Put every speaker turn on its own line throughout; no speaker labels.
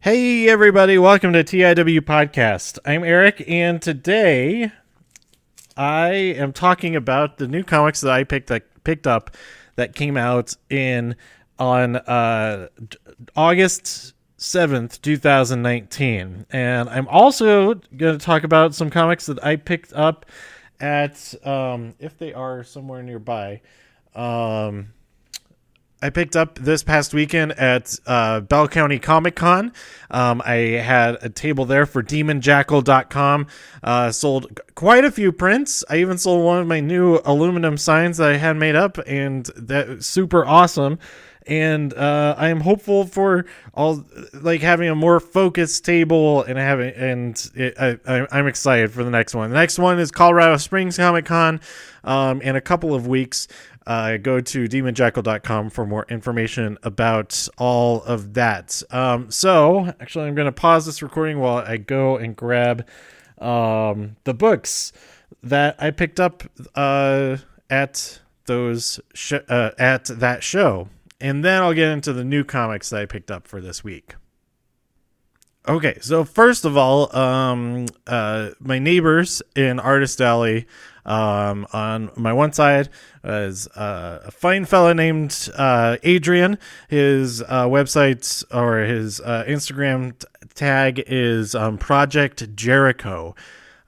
Hey everybody, welcome to TIW Podcast. I'm Eric, and today I am talking about the new comics that I picked up that came out on August 7th, 2019. And I'm also going to talk about some comics that I picked up at if they are somewhere nearby. I picked up this past weekend at Bell County Comic Con. I had a table there for demonjackal.com. Sold quite a few prints. I even sold one of my new aluminum signs that I had made up, and that super awesome. And I am hopeful for having a more focused table and I'm excited for the next one. The next one is Colorado Springs Comic Con in a couple of weeks. Go to demonjackal.com for more information about all of that. So actually I'm going to pause this recording while I go and grab the books that I picked up at that show. And then I'll get into the new comics that I picked up for this week. Okay, so first of all, my neighbors in Artist Alley, on my one side is a fine fella named Adrian. His website or his Instagram tag is Project Jericho.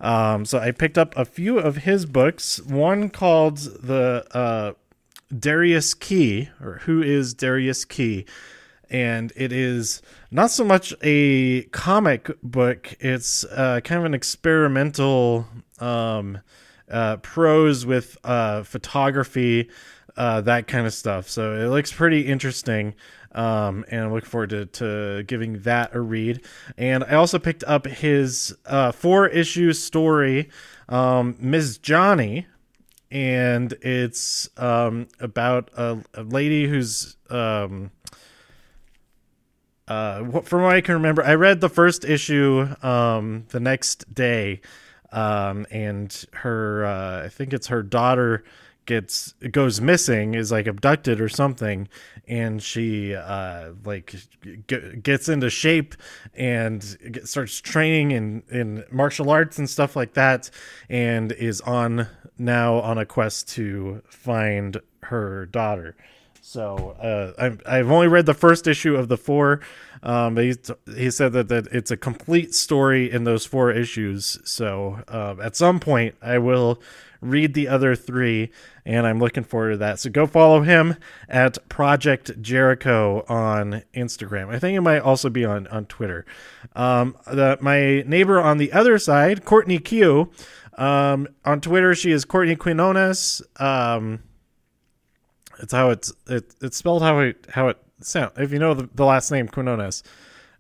So I picked up a few of his books. One called the Darius Key, or Who is Darius Key? And it is not so much a comic book. It's kind of an experimental prose with photography, that kind of stuff. So it looks pretty interesting. And I look forward to giving that a read. And I also picked up his 4-issue story, Ms. Johnny. And it's about a lady who's... from what I can remember, I read the first issue the next day, and her I think it's her daughter goes missing, is like abducted or something, and she gets into shape and starts training in martial arts and stuff like that, and is now on a quest to find her daughter. So I've only read the first issue of the 4. But he said that it's a complete story in those 4 issues. So at some point I will read the other 3, and I'm looking forward to that. So go follow him at Project Jericho on Instagram. I think it might also be on Twitter. My neighbor on the other side, Courtney Q, on Twitter, she is Courtney Quinones. It's how it's spelled how it sounds. If you know the last name Quinones,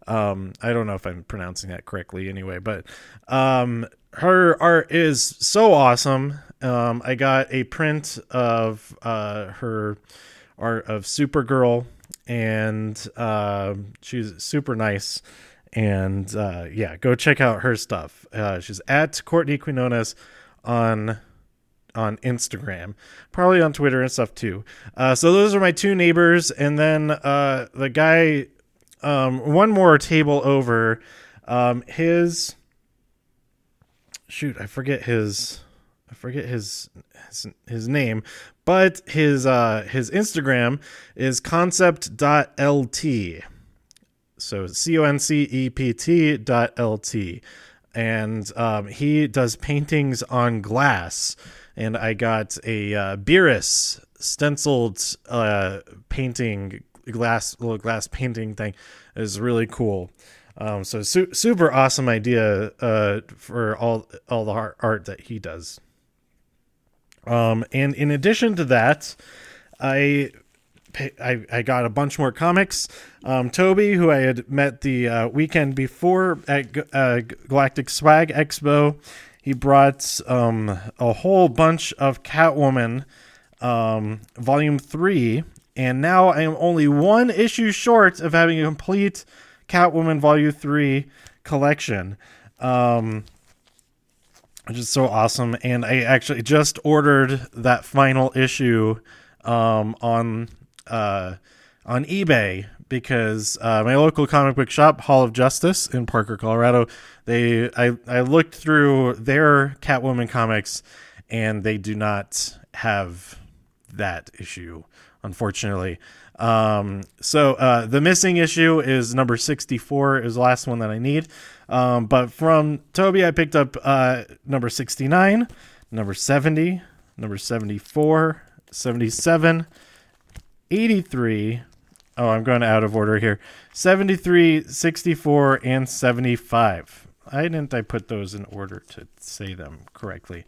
I don't know if I'm pronouncing that correctly anyway, but her art is so awesome. I got a print of her art of Supergirl, and she's super nice. And go check out her stuff. She's at Courtney Quinones on Instagram, probably on Twitter and stuff too. So those are my 2 neighbors. And then the guy, one more table over, I forget his name, but his Instagram is concept.lt. So concept.lt. And he does paintings on glass. And I got a Beerus stenciled little glass painting thing. It was really cool. So super awesome idea for all the art that he does. And in addition to that, I got a bunch more comics. Toby, who I had met the weekend before at Galactic Swag Expo, he brought a whole bunch of Catwoman Volume 3, and now I am only 1 issue short of having a complete Catwoman Volume 3 collection, which is so awesome. And I actually just ordered that final issue on eBay because my local comic book shop, Hall of Justice in Parker, Colorado, I looked through their Catwoman comics, and they do not have that issue, unfortunately. So the missing issue is number 64, is the last one that I need. But from Toby, I picked up number 69, number 70, number 74, 77, 83. Oh, I'm going out of order here. 73, 64, and 75. I put those in order to say them correctly.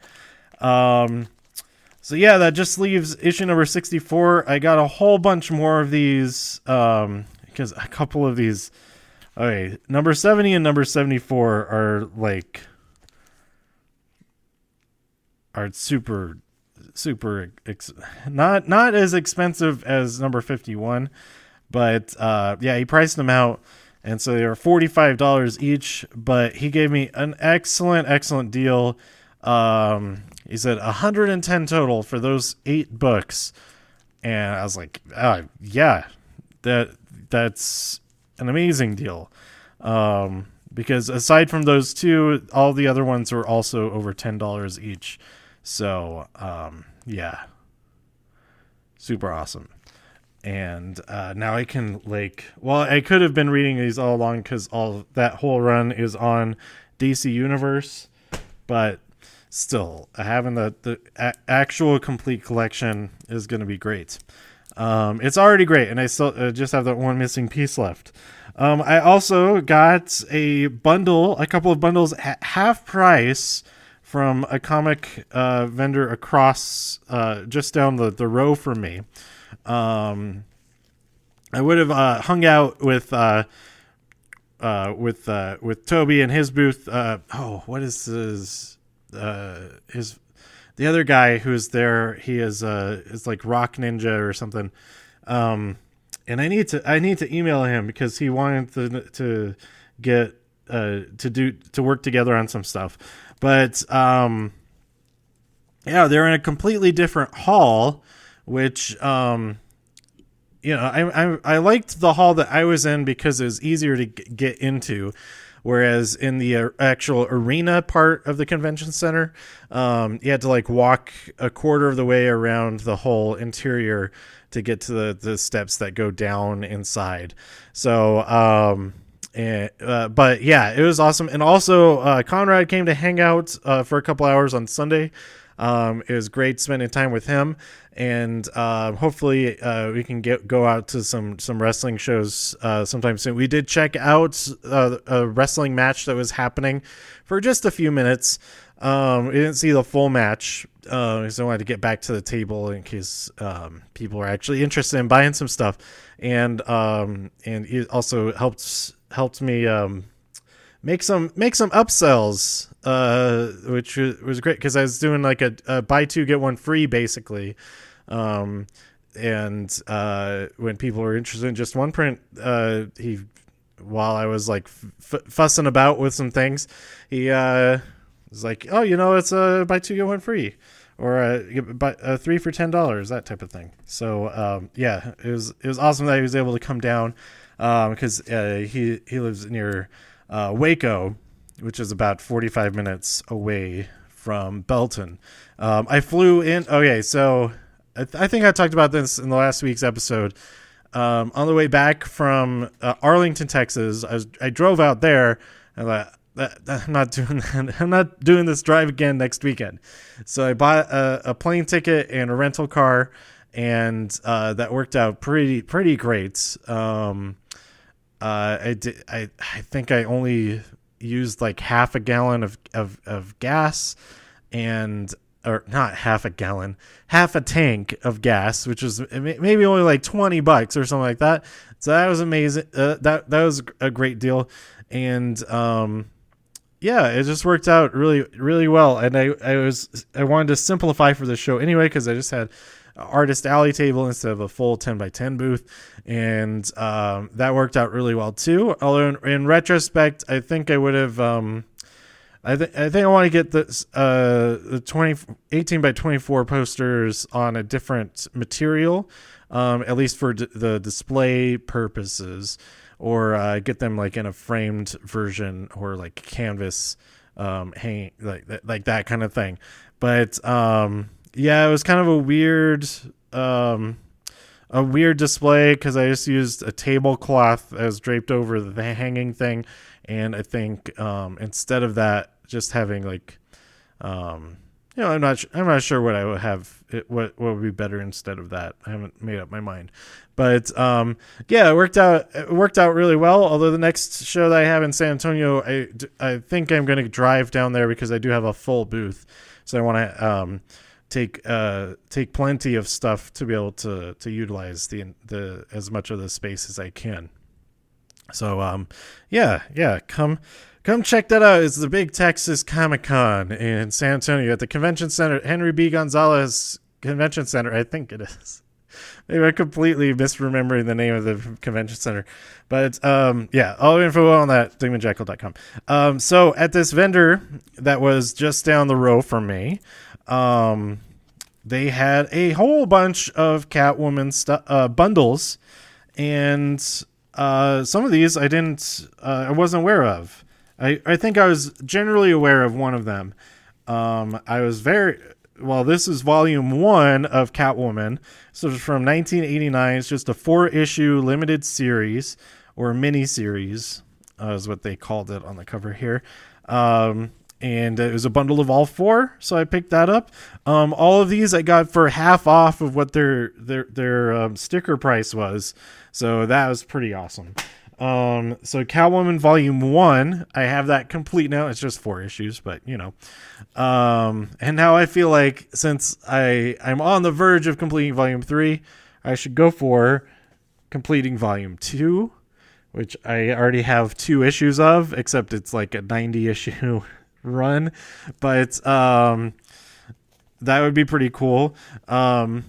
So yeah, that just leaves issue number 64. I got a whole bunch more of these, because a couple of these, okay, number 70 and number 74 are super, not as expensive as number 51, but yeah, he priced them out, and so they were $45 each, but he gave me an excellent deal. He said 110 total for those 8 books. And I was like, yeah, that's an amazing deal. Because aside from those 2, all the other ones were also over $10 each. So, yeah, super awesome. And now I can I could have been reading these all along because that whole run is on DC Universe, but still, having the actual complete collection is going to be great. It's already great, and I still just have that one missing piece left. I also got a couple of bundles at half price from a comic vendor across just down the row from me. I would have hung out with Toby and his booth. What is his? The other guy who's there, he is like Rock Ninja or something, and I need to email him because he wanted to get to work together on some stuff, but yeah, they're in a completely different hall, which I liked the hall that I was in because it was easier to get into. Whereas in the actual arena part of the convention center, you had to walk a quarter of the way around the whole interior to get to the steps that go down inside. So, but yeah, it was awesome. And also, Conrad came to hang out for a couple hours on Sunday. It was great spending time with him, and hopefully we can go out to some wrestling shows sometime soon. We did check out a wrestling match that was happening for just a few minutes. We didn't see the full match because I wanted to get back to the table in case people are actually interested in buying some stuff, and it also helped me make some upsells, which was great because I was doing a buy 2 get 1 free basically, and when people were interested in just one print, while I was fussing about with some things, he was like, oh, it's a buy 2 get 1 free, or a 3 for $10, that type of thing. So yeah, it was awesome that he was able to come down because he lives near Waco, which is about 45 minutes away from Belton. I flew in. Okay, so I think I talked about this in the last week's episode. On the way back from Arlington, Texas, I drove out there, and I'm not doing that. I'm not doing this drive again next weekend. So I bought a plane ticket and a rental car, and that worked out pretty great. I think I only used half a gallon of gas, or not half a gallon, half a tank of gas, which was maybe only $20 or something like that. So that was amazing. That was a great deal. And, yeah, it just worked out really well. And I wanted to simplify for the show anyway, cause I just had Artist Alley table instead of a full 10x10 booth, and that worked out really well too. Although in retrospect, I think I would have I think I want to get this the 18x24 posters on a different material, at least for the display purposes, or get them like in a framed version or like canvas hanging like that kind of thing. But yeah, it was kind of a weird display because I just used a tablecloth as draped over the hanging thing, and I think instead of that, just having like I'm not sure what I would have. What would be better instead of that? I haven't made up my mind, but yeah, it worked out. It worked out really well. Although the next show that I have in San Antonio, I think I'm going to drive down there because I do have a full booth, so I want to take plenty of stuff to be able to utilize the as much of the space as I can. So yeah, come check that out. It's the Big Texas Comic-Con in San Antonio at the Convention Center, Henry B. Gonzalez Convention Center, I think it is. Maybe I'm completely misremembering the name of the convention center. But yeah, all the info on that, demonjackal.com. So at this vendor that was just down the row from me, they had a whole bunch of Catwoman bundles, and some of these I wasn't aware of. I think I was generally aware of one of them. This is volume 1 of Catwoman. So it's from 1989. It's just a 4-issue limited series, or mini series, is what they called it on the cover here. And it was a bundle of all 4, so I picked that up. All of these I got for half off of what their sticker price was. So that was pretty awesome. So Catwoman Volume 1, I have that complete now. It's just 4 issues, but and now I feel like since I'm on the verge of completing Volume 3, I should go for completing Volume 2, which I already have 2 issues of, except it's like a 90 issue run, but that would be pretty cool. And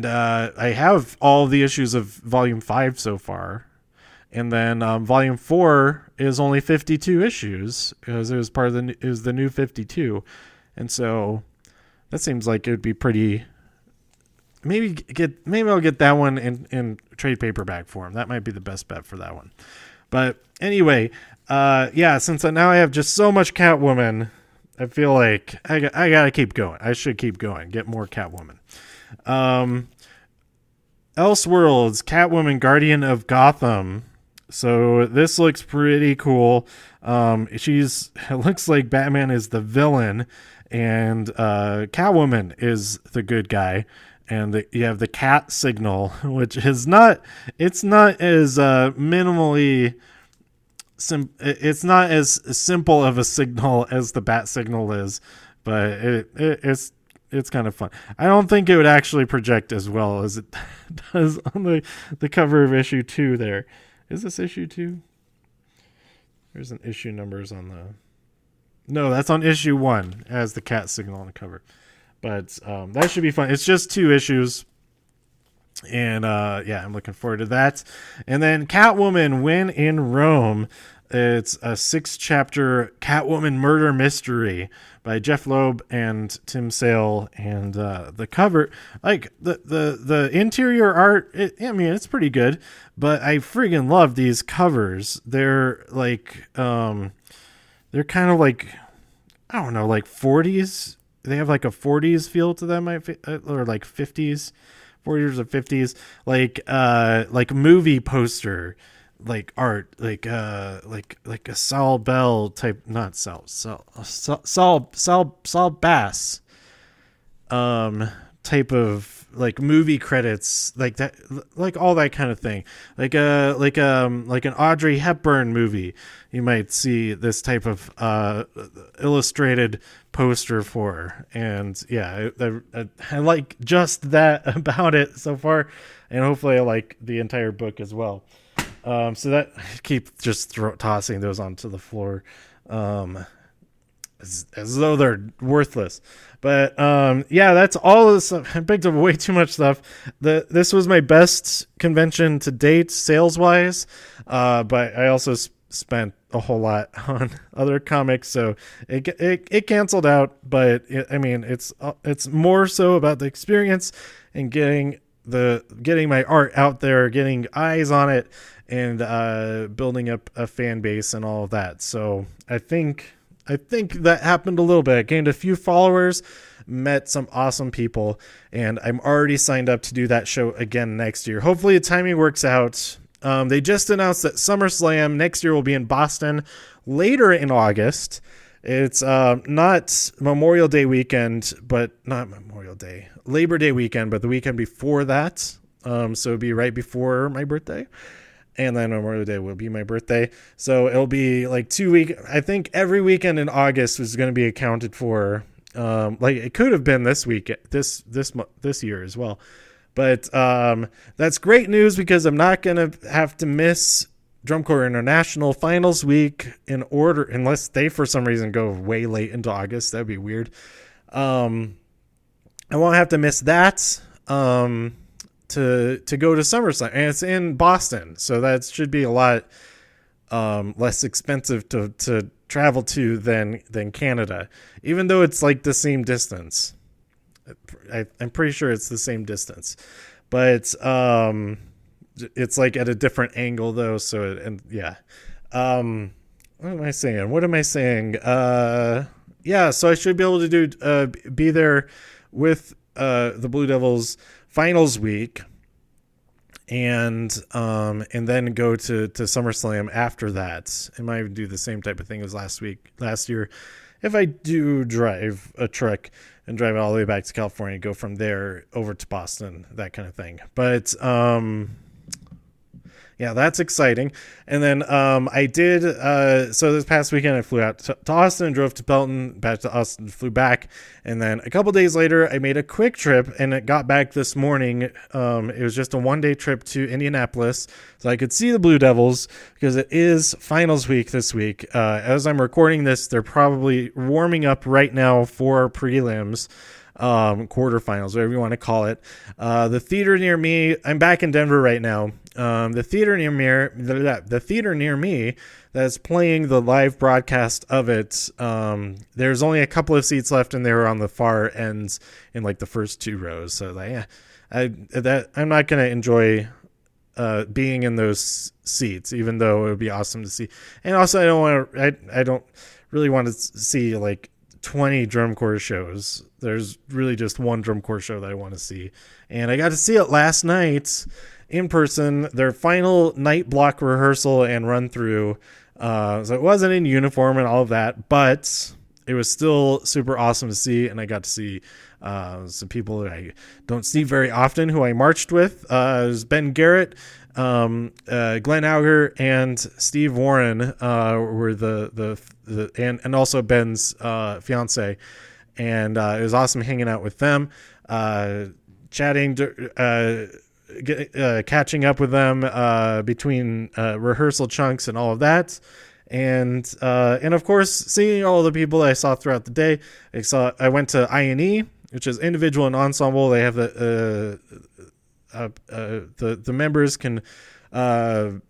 I have all the issues of Volume 5 so far. And then Volume 4 is only 52 issues because it was the new 52. And so that seems like it would be pretty. Maybe I'll get that one in trade paperback form. That might be the best bet for that one. But anyway, yeah, since now I have just so much Catwoman, I feel like I gotta keep going. I should keep going. Get more Catwoman. Elseworlds, Catwoman, Guardian of Gotham. So this looks pretty cool. It looks like Batman is the villain, and Catwoman is the good guy. And you have the cat signal, which is not. It's not as minimally. It's not as simple of a signal as the bat signal is, but it's kind of fun. I don't think it would actually project as well as it does on the cover of issue 2 there. Is this issue 2? There's an issue numbers on the... No, that's on issue 1 as the cat signal on the cover. But that should be fun. It's just 2 issues. And yeah, I'm looking forward to that. And then Catwoman, When in Rome. It's a 6-chapter Catwoman murder mystery by Jeff Loeb and Tim Sale. And the cover, like the interior art, it's pretty good. But I friggin' love these covers. They're like, they're kind of like, I don't know, like 40s. They have like a 40s feel to them, or like 50s, 40s or 50s, like movie poster, like art, like a Saul Bell type, not Saul Bass, type of like movie credits, like that, like all that kind of thing, like an Audrey Hepburn movie. You might see this type of illustrated poster for, and yeah, I like just that about it so far, and hopefully I like the entire book as well. So that I keep just tossing those onto the floor, as though they're worthless. But yeah, that's all of this. I picked up way too much stuff. This was my best convention to date, sales wise. But I also spent a whole lot on other comics, so it canceled out. But it's more so about the experience and getting the getting my art out there, getting eyes on it, and building up a fan base and all of that. So I think that happened a little bit. I gained a few followers, met some awesome people, and I'm already signed up to do that show again next year. Hopefully the timing works out. They just announced that SummerSlam next year will be in Boston later in August. It's not Memorial Day weekend, but not Memorial Day, Labor Day weekend, but the weekend before that. So it'll be right before my birthday. And then Memorial Day will be my birthday. So it'll be like 2 weeks. I think every weekend in August is going to be accounted for. Like it could have been this week, this year as well. But that's great news because I'm not going to have to miss Drum Corps International Finals week in order, unless they for some reason go way late into August. That'd be weird. I won't have to miss that to go to SummerSlam, and it's in Boston, so that should be a lot less expensive to travel to than Canada, even though it's like the same distance. I'm pretty sure it's the same distance, but it's like at a different angle though. So, what am I saying? Yeah. So I should be able to be there with, the Blue Devils finals week and then go to SummerSlam after that. I might do the same type of thing as last year. If I do drive a truck and drive it all the way back to California, go from there over to Boston, that kind of thing. But, yeah, that's exciting. And then I did, so this past weekend I flew out to Austin and drove to Belton, back to Austin, flew back. And then a couple days later, I made a quick trip and it got back this morning. It was just a 1-day trip to Indianapolis so I could see the Blue Devils because it is finals week this week. As I'm recording this, they're probably warming up right now for prelims. Quarterfinals, whatever you want to call it. The theater near me, I'm back in Denver right now. The theater near me that's playing the live broadcast of it. There's only a couple of seats left, and they were on the far ends in like the first 2 rows. So I'm not gonna enjoy being in those seats, even though it would be awesome to see. And also, I don't really want to see like 20 drum corps shows. There's really just one drum corps show that I want to see, and I got to see it last night in person, their final night block rehearsal and run through. So it wasn't in uniform and all of that, but it was still super awesome to see, and I got to see some people that I don't see very often who I marched with. It was Ben Garrett, Glenn Auger, and Steve Warren were and also Ben's fiance, and it was awesome hanging out with them, chatting, catching up with them between rehearsal chunks and all of that. And of course, seeing all the people I saw throughout the day. I went to INE, which is individual and ensemble. They have the members can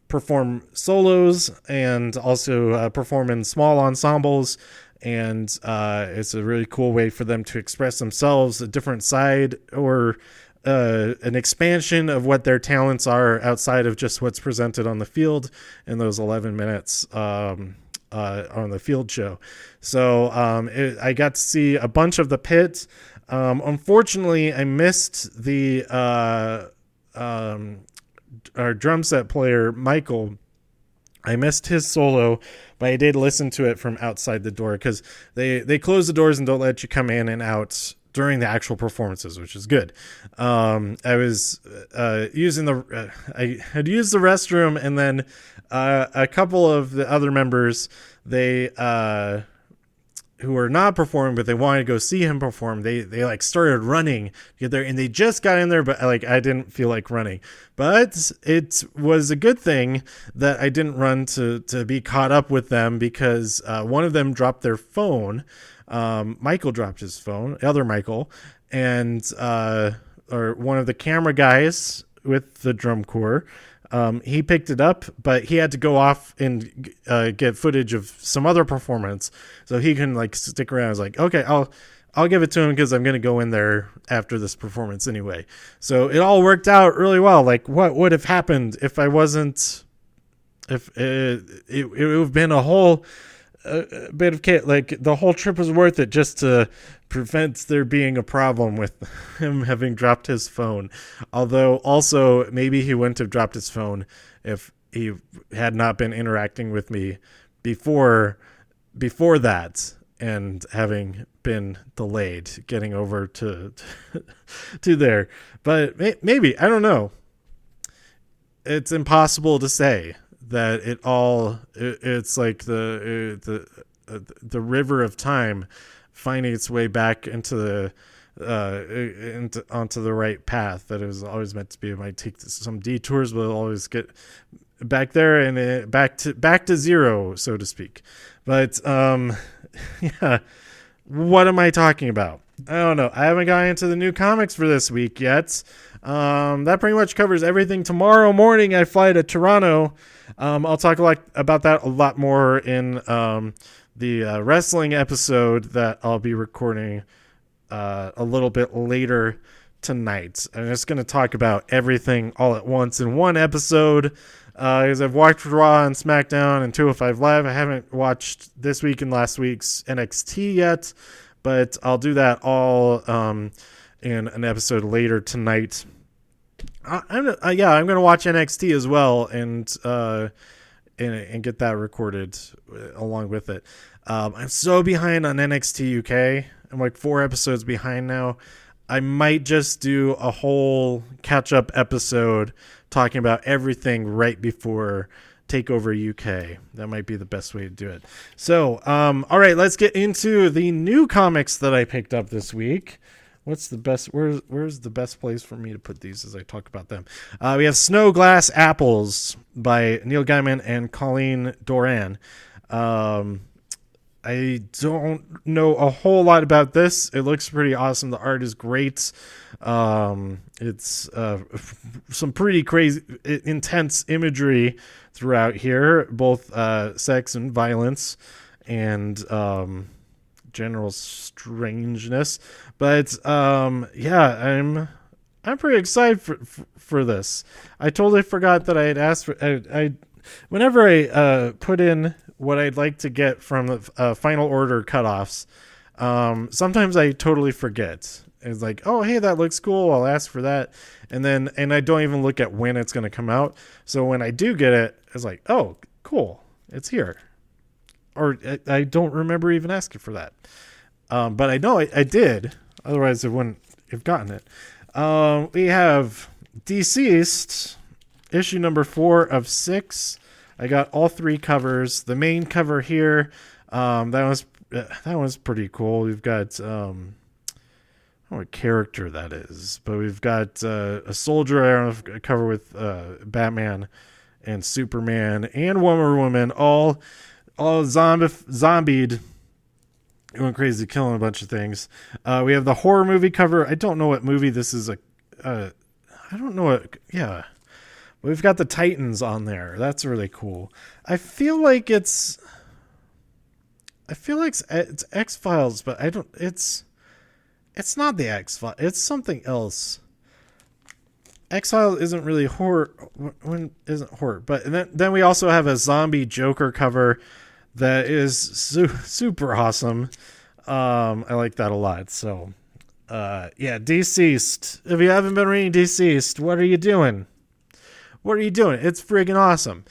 perform solos and also perform in small ensembles. And it's a really cool way for them to express themselves, a different side or an expansion of what their talents are outside of just what's presented on the field in those 11 minutes on the field show. So I got to see a bunch of the pit. Unfortunately, I missed our drum set player, Michael. I missed his solo, but I did listen to it from outside the door because they close the doors and don't let you come in and out during the actual performances, which is good. I was I had used the restroom, and then a couple of the other members, they who were not performing, but they wanted to go see him perform. They like started running to get there, and they just got in there, but like I didn't feel like running. But it was a good thing that I didn't run to be caught up with them because one of them dropped their phone. Michael dropped his phone, the other Michael, and or one of the camera guys with the drum corps. He picked it up, but he had to go off and get footage of some other performance, so he can like stick around. I was like, okay,
I'll give it to him because I'm going to go in there after this performance anyway. So it all worked out really well. Like, what would have happened if I wasn't? If it would have been a whole bit of chaos. Like, the whole trip was worth it just to prevent there being a problem with him having dropped his phone. Although, also, maybe he wouldn't have dropped his phone if he had not been interacting with me before that, and having been delayed getting over to to there. But maybe, I don't know. It's impossible to say that it's like the river of time finding its way back into onto the right path that it was always meant to be. It might take some detours, but it'll always get back there and back to zero, so to speak. But yeah, what am I talking about? I don't know. I haven't gotten into the new comics for this week yet. That pretty much covers everything. Tomorrow morning I fly to Toronto. I'll talk about that a lot more in the wrestling episode that I'll be recording a little bit later tonight. I'm just going to talk about everything all at once in one episode, because I've watched Raw and SmackDown and 205 Live. I haven't watched this week and last week's NXT yet, but I'll do that all in an episode later tonight. I'm going to watch NXT as well and get that recorded along with it. I'm so behind on NXT UK. I'm like 4 episodes behind now. I might just do a whole catch-up episode talking about everything right before TakeOver UK. That might be the best way to do it. So, all right, let's get into the new comics that I picked up this week. What's the best? Where's the best place for me to put these as I talk about them? We have Snow Glass Apples by Neil Gaiman and Colleen Doran. I don't know a whole lot about this. It looks pretty awesome. The art is great. It's some pretty crazy, intense imagery throughout here, both sex and violence and general strangeness. But yeah, I'm pretty excited for this. I totally forgot that I had asked for. Whenever I put in what I'd like to get from the final order cutoffs, sometimes I totally forget. It's like, oh, hey, that looks cool. I'll ask for that. And I don't even look at when it's going to come out. So when I do get it, it's like, oh, cool. It's here. Or I don't remember even asking for that. But I know I did. Otherwise, I wouldn't have gotten it. We have Deceased, issue number 4 of 6. I got all 3 covers. The main cover here, that was pretty cool. We've got I don't know what character that is, but we've got a soldier. I don't know, a cover with Batman and Superman and Wonder Woman, all zombied, going crazy, killing a bunch of things. We have the horror movie cover. I don't know what movie this is. I don't know what. Yeah. We've got the Titans on there. That's really cool. I feel like it's X-Files, but I don't. It's not the X-Files. It's something else. X-Files isn't really horror. Isn't horror, but then we also have a zombie Joker cover that is super awesome. I like that a lot. So, yeah, Deceased. If you haven't been reading Deceased, what are you doing? What are you doing? It's friggin' awesome.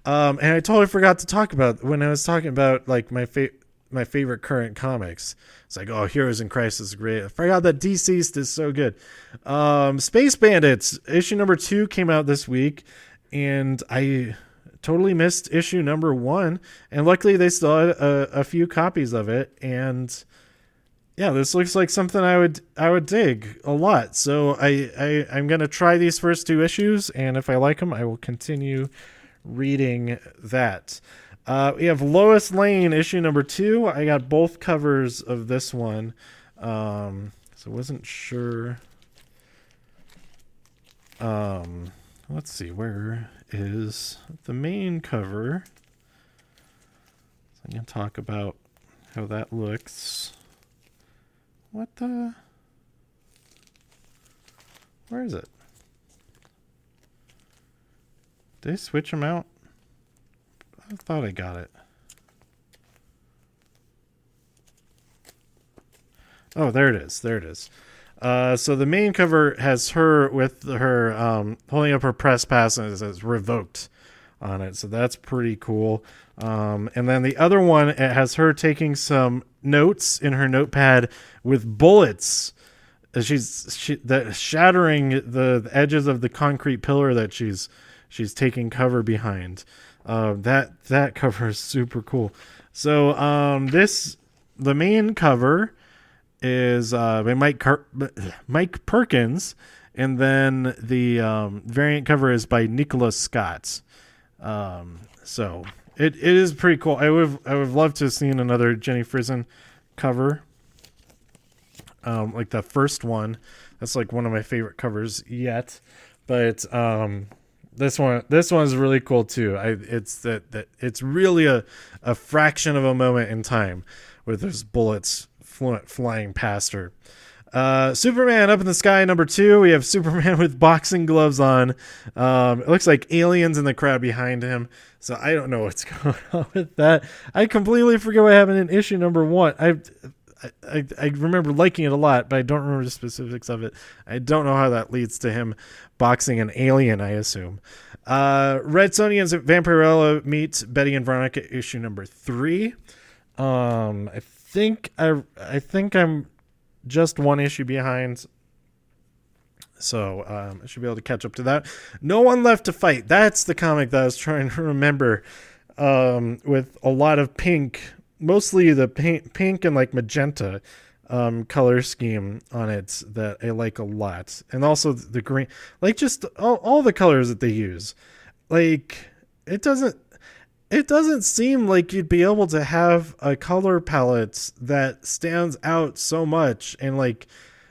And I totally forgot to talk about when I was talking about like my favorite current comics. It's like, oh, Heroes in Crisis is great. I forgot that Deceased is so good. Space Bandits issue number 2 came out this week, and I totally missed issue number 1. And luckily, they still had a few copies of it. And yeah, this looks like something I would dig a lot. So I'm gonna try these first 2 issues, and if I like them, I will continue reading that. We have Lois Lane issue number 2. I got both covers of this one, so I wasn't sure. Let's see, where is the main cover? So I can talk about how that looks. What the? Where is it? Did I switch them out? I thought I got it. Oh, there it is. There it is. So the main cover has her with her holding up her press pass, and it says revoked on it. So that's pretty cool. And then the other one, it has her taking some notes in her notepad with bullets. She's shattering the edges of the concrete pillar that she's taking cover behind. That cover is super cool. So the main cover is by Mike Perkins, and then the variant cover is by Nicholas Scott. So it is pretty cool. I would love to have seen another Jenny Frison cover, like the first one. That's like one of my favorite covers yet. But this one is really cool too. It's it's really a fraction of a moment in time with those bullets flying past her. Superman up in the sky, number 2. We have Superman with boxing gloves on. It looks like aliens in the crowd behind him. So I don't know what's going on with that. I completely forget what happened in issue number 1. I remember liking it a lot, but I don't remember the specifics of it. I don't know how that leads to him boxing an alien, I assume. Red Sonja and Vampirella meet Betty and Veronica, issue number 3. I think I'm just one issue behind, so I should be able to catch up to that. No One Left to Fight. That's the comic that I was trying to remember, with a lot of pink, mostly the pink and like magenta color scheme on it that I like a lot, and also the green, like just all the colors that they use. Like it doesn't seem like you'd be able to have a color palette that stands out so much. And like,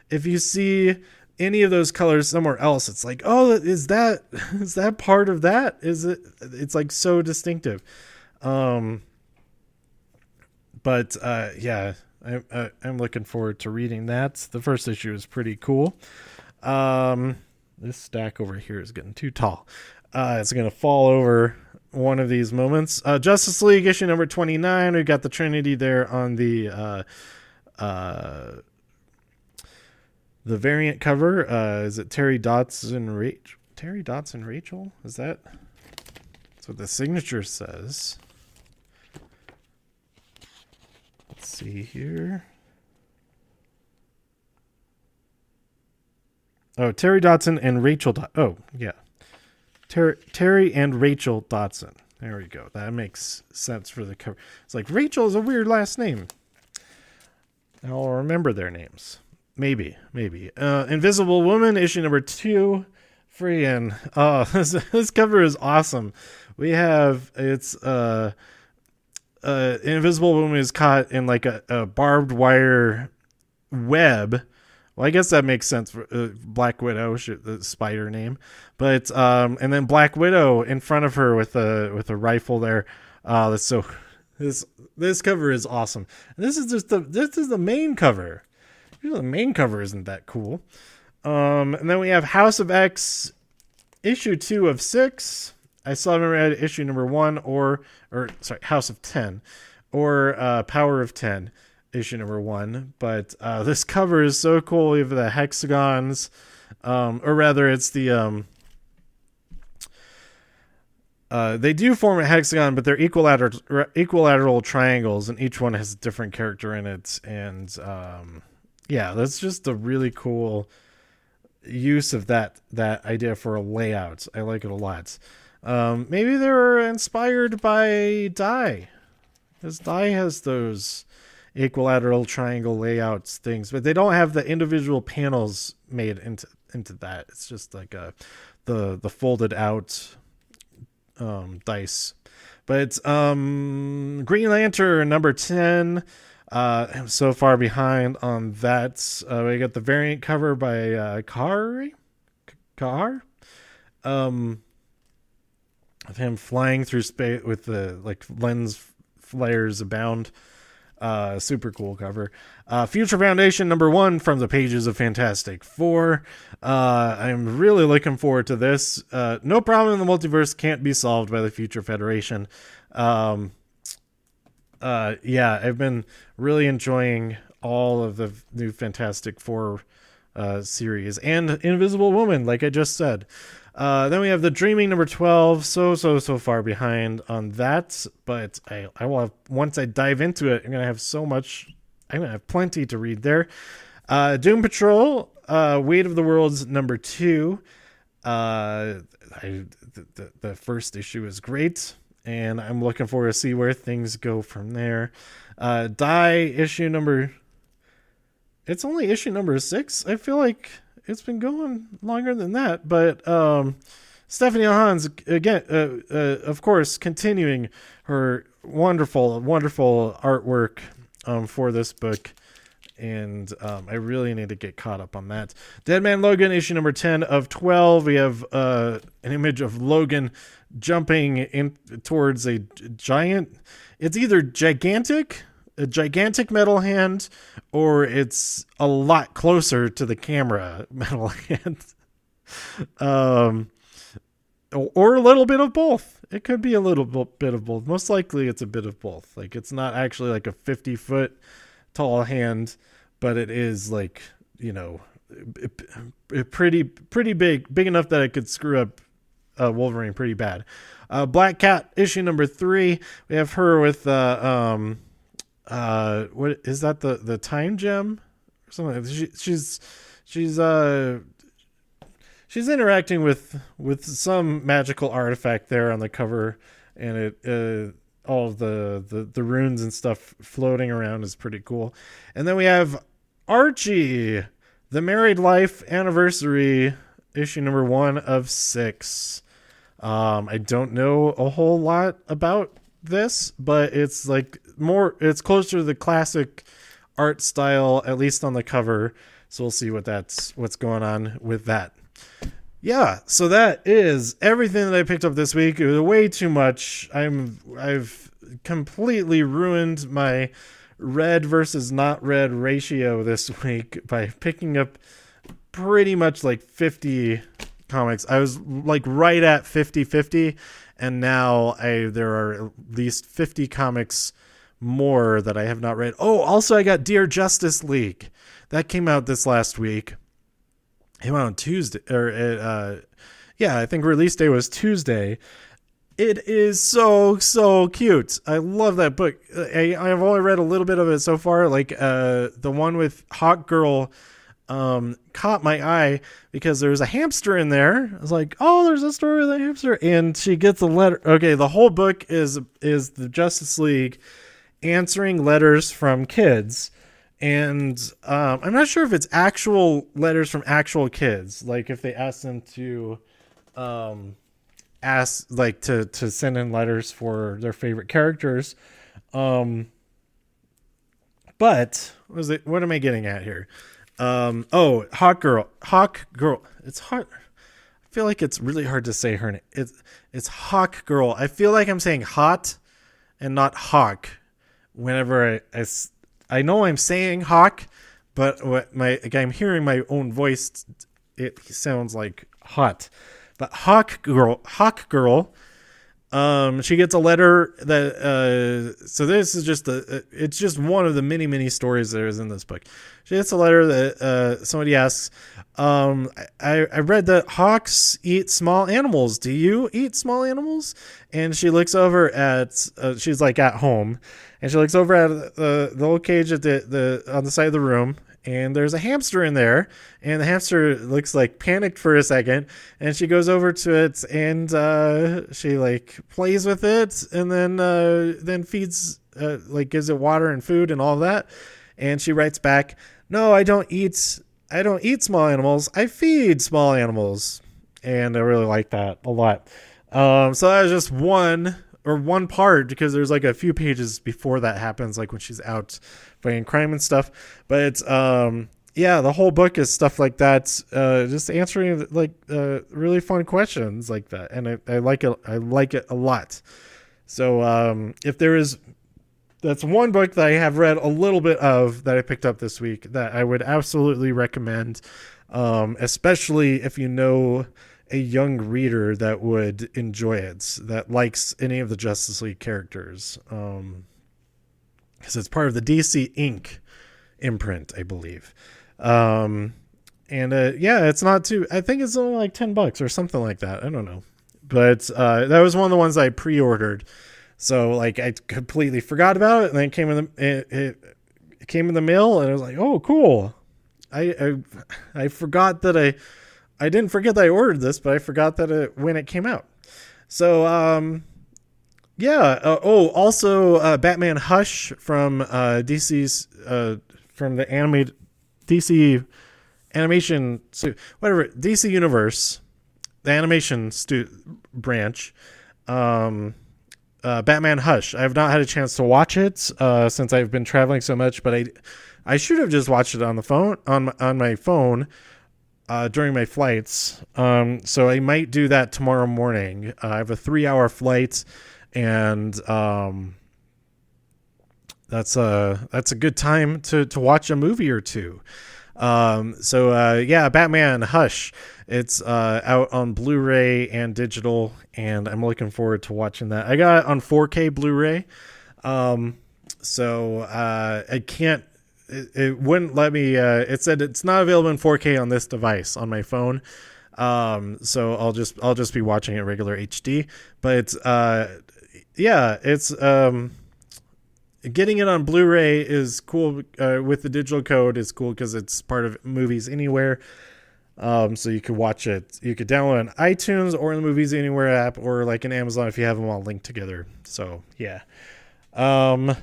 if you see any of those colors somewhere else, it's like, oh, is that part of that? It's like so distinctive. Yeah, I'm looking forward to reading that. The first issue is pretty cool. This stack over here is getting too tall. It's going to fall over one of these moments. Justice League issue number 29. We got the Trinity there on the variant cover. Is it Terry Dodson Rachel? Is that's what the signature says. Let's see here. Oh, Terry Dodson and Rachel. Oh, yeah. Terry and Rachel Dodson. There we go. That makes sense for the cover. It's like Rachel is a weird last name. I'll remember their names. Maybe. Invisible Woman, issue number 2. Freaking. Oh, this cover is awesome. We have, it's, Invisible Woman is caught in like a barbed wire web. Well, I guess that makes sense for Black Widow, the spider name. But and then Black Widow in front of her with a rifle there. That's so. This cover is awesome. And this is the main cover. Usually the main cover isn't that cool. And then we have House of X, issue 2 of 6. I still haven't read issue number 1 or House of 10 or Power of 10. Issue number 1, but this cover is so cool. We have the hexagons, or rather, it's the they do form a hexagon, but they're equilateral triangles, and each one has a different character in it. And yeah, that's just a really cool use of that idea for a layout. I like it a lot. Maybe they were inspired by Die, because Die has those equilateral triangle layouts things, but they don't have the individual panels made into that. It's just like the folded out dice. But Green Lantern number 10, I'm so far behind on that. We got the variant cover by Kahar, of him flying through space with the like lens flares abound.
Super cool cover. Future Foundation #1 from the pages of Fantastic Four. I'm really looking forward to this. No problem in the multiverse can't be solved by the Future Federation. Yeah, I've been really enjoying all of the new Fantastic Four series and Invisible Woman, like I just said. Then we have The Dreaming #12. So far behind on that, but I will have, once I dive into it, I'm gonna have plenty to read there. Doom Patrol, Weight of the Worlds #2. The first issue is great, and I'm looking forward to see where things go from there. Die issue it's only issue #6. I feel like it's been going longer than that, but Stephanie Hans again, of course, continuing her wonderful artwork for this book, and I really need to get caught up on that. Dead Man Logan issue #10 of 12. We have an image of Logan jumping in towards a giant. It's either a gigantic metal hand, or it's a lot closer to the camera metal hand. Or a little bit of both. It could be a little bit of both. Most likely it's a bit of both. Like, it's not actually like a 50-foot tall hand, but it is like, pretty big enough that it could screw up Wolverine pretty bad. Black Cat issue #3. We have her with what is that, the time gem or something? She's interacting with some magical artifact there on the cover, and it all of the runes and stuff floating around is pretty cool. And then we have Archie, The Married Life Anniversary issue #1 of 6. I don't know a whole lot about this, but it's it's closer to the classic art style, at least on the cover. So we'll see what's going on with that. Yeah, so that is everything that I picked up this week. It was way too much. I've completely ruined my read versus not read ratio this week by picking up pretty much like 50 comics. I was like right at 50-50, and now there are at least 50 comics more that I have not read. Oh, also I got Dear Justice League. That came out this last week. It came out on Tuesday, I think release day was Tuesday. It is so cute. I love that book. I've only read a little bit of it so far. Like the one with Hawk Girl caught my eye because there's a hamster in there. I was like, oh, there's a story with a hamster, and she gets a letter. Okay, the whole book is the Justice League answering letters from kids, and I'm not sure if it's actual letters from actual kids, like if they ask them to to send in letters for their favorite characters. But what am I getting at here? Hawk Girl. It's hard. I feel like it's really hard to say her name. It's Hawk Girl. I feel like I'm saying hot and not hawk whenever I know I'm saying hawk, but I'm hearing my own voice. It sounds like hot. But Hawk Girl, she gets a letter that, so this is it's just one of the many stories there is in this book. She gets a letter that, somebody asks, I read that hawks eat small animals. Do you eat small animals? And she looks over at, she's like at home, and she looks over at the little cage at on the side of the room, and there's a hamster in there, and the hamster looks like panicked for a second, and she goes over to it, and she like plays with it, and then feeds, gives it water and food and all that. And she writes back, no, I don't eat small animals. I feed small animals. And I really like that a lot. So that was just one part, because there's like a few pages before that happens, like when she's out fighting crime and stuff. But the whole book is stuff like that, just answering really fun questions like that, and I like it a lot. So if there is
that's one book that I have read a little bit of that I picked up this week that I would absolutely recommend, especially if you know a young reader that would enjoy it, that likes any of the Justice League characters, because it's part of the DC Inc. imprint, I believe. It's not too, I think it's only like $10 or something like that. I don't know. But that was one of the ones I pre-ordered. So like I completely forgot about it, and then it came in the mail, and I was like, oh, cool. I forgot that I didn't forget that I ordered this, but I forgot that when it came out. So also Batman Hush from DC's from the animated DC animation, whatever, DC Universe, the animation branch. Batman Hush. I have not had a chance to watch it since I've been traveling so much, but I should have just watched it on the phone on my phone during my flights. So I might do that tomorrow morning. I have a 3-hour flight, and that's a good time to watch a movie or two. Batman Hush. It's out on Blu-ray and digital, and I'm looking forward to watching that. I got it on 4K Blu-ray. I can't. It wouldn't let me. It said it's not available in 4K on this device on my phone. So I'll just be watching it regular HD. But it's getting it on Blu-ray is cool. With the digital code is cool because it's part of Movies Anywhere. So you could watch it. You could download on iTunes or in the Movies Anywhere app, or like in Amazon if you have them all linked together. So yeah. If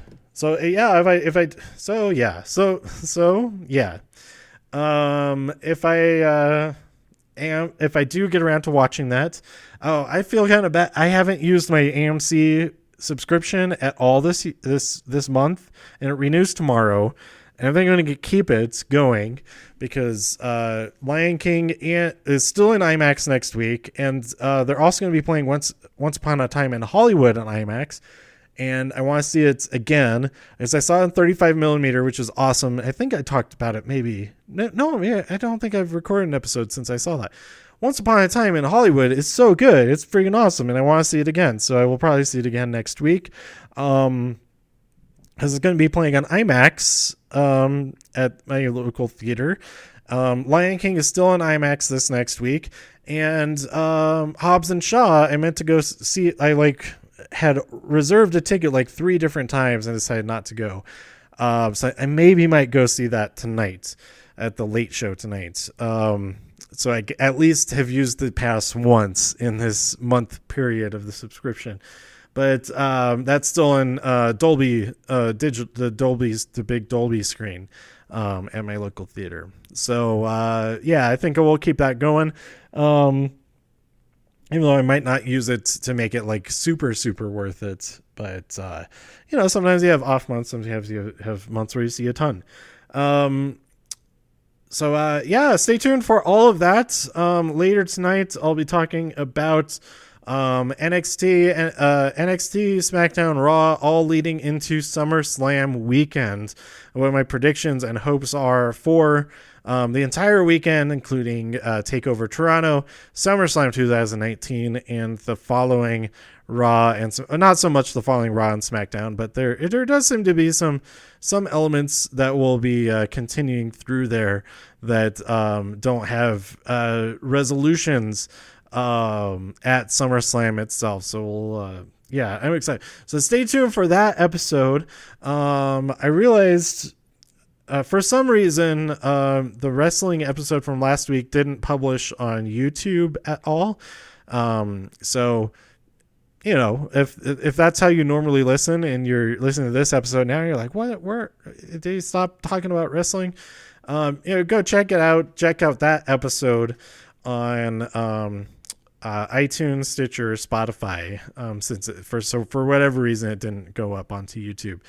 I do get around to watching that, I feel kind of bad. I haven't used my AMC subscription at all this month, and it renews tomorrow. And I think I'm going to keep it going because Lion King is still in IMAX next week, and they're also going to be playing Once Upon a Time in Hollywood on IMAX. And I want to see it again, as I saw it in 35 millimeter, which is awesome. I think I talked about it maybe. I don't think I've recorded an episode since I saw that. Once Upon a Time in Hollywood is so good. It's freaking awesome, and I want to see it again. So I will probably see it again next week. Because it's going to be playing on IMAX at my local theater. Lion King is still on IMAX this next week. And Hobbs and Shaw, I meant to go see. I had reserved a ticket 3 different times and decided not to go. So I maybe might go see that tonight at the late show tonight. So I at least have used the pass once in this month period of the subscription. But that's still in Dolby digital, the big Dolby screen at my local theater. So I think I will keep that going. Even though I might not use it to make it super, super worth it. But, sometimes you have off months. Sometimes you have months where you see a ton. Stay tuned for all of that. Later tonight, I'll be talking about NXT, SmackDown, Raw, all leading into SummerSlam weekend. What my predictions and hopes are for the entire weekend, including TakeOver Toronto, SummerSlam 2019, and the following Raw, and not so much the following Raw and SmackDown, but there does seem to be some elements that will be continuing through there that don't have resolutions at SummerSlam itself. So I'm excited. So stay tuned for that episode. I realized for some reason the wrestling episode from last week didn't publish on YouTube at all. So if that's how you normally listen and you're listening to this episode now, you're like, what? Where did he stop talking about wrestling? Go check it out. Check out that episode on iTunes, Stitcher, Spotify. For whatever reason it didn't go up onto YouTube.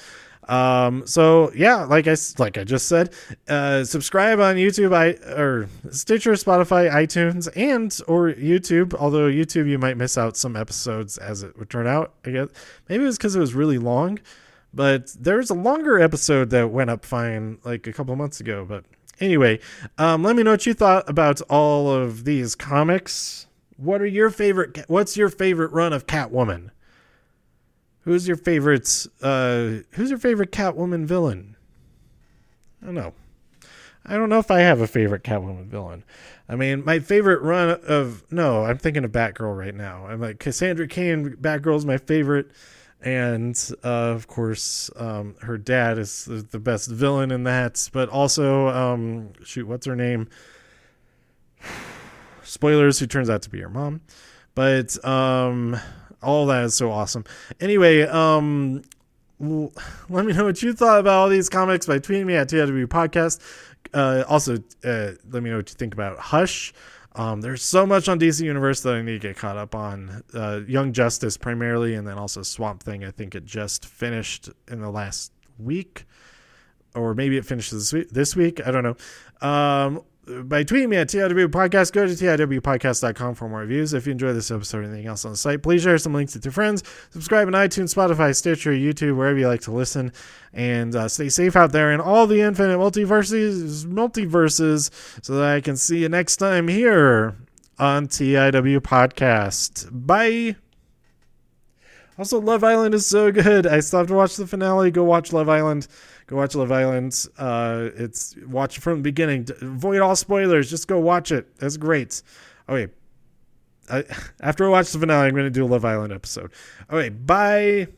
Like I just said, subscribe on YouTube, or Stitcher, Spotify, iTunes, and or YouTube. Although YouTube, you might miss out some episodes as it would turn out. I guess maybe it was because it was really long, But there's a longer episode that went up fine like a couple months ago. But anyway, let me know what you thought about all of these comics. What's your favorite run of Catwoman? Who's your favorite Catwoman villain? I don't know if I have a favorite Catwoman villain. I mean, my favorite run of... No, I'm thinking of Batgirl right now. I'm like, Cassandra Cain, Batgirl's my favorite. And, of course, her dad is the best villain in that. But also, what's her name? Spoilers, who turns out to be her mom. But, all that is so awesome. Anyway, let me know what you thought about all these comics by tweeting me at TIW Podcast. Also, let me know what you think about Hush. There's so much on DC Universe that I need to get caught up on. Young Justice primarily, and then also Swamp Thing. I think it just finished in the last week, or maybe it finished this week. I don't know. By tweeting me at TIW Podcast, go to TIWpodcast.com for more reviews. If you enjoyed this episode or anything else on the site, please share some links with your friends. Subscribe on iTunes, Spotify, Stitcher, YouTube, wherever you like to listen. And stay safe out there in all the infinite multiverses so that I can see you next time here on TIW Podcast. Bye! Also, Love Island is so good. I still have to watch the finale. Go watch Love Island. Watch it from the beginning. Avoid all spoilers. Just go watch it. That's great. Okay. After I watch the finale, I'm going to do a Love Island episode. Okay. Bye.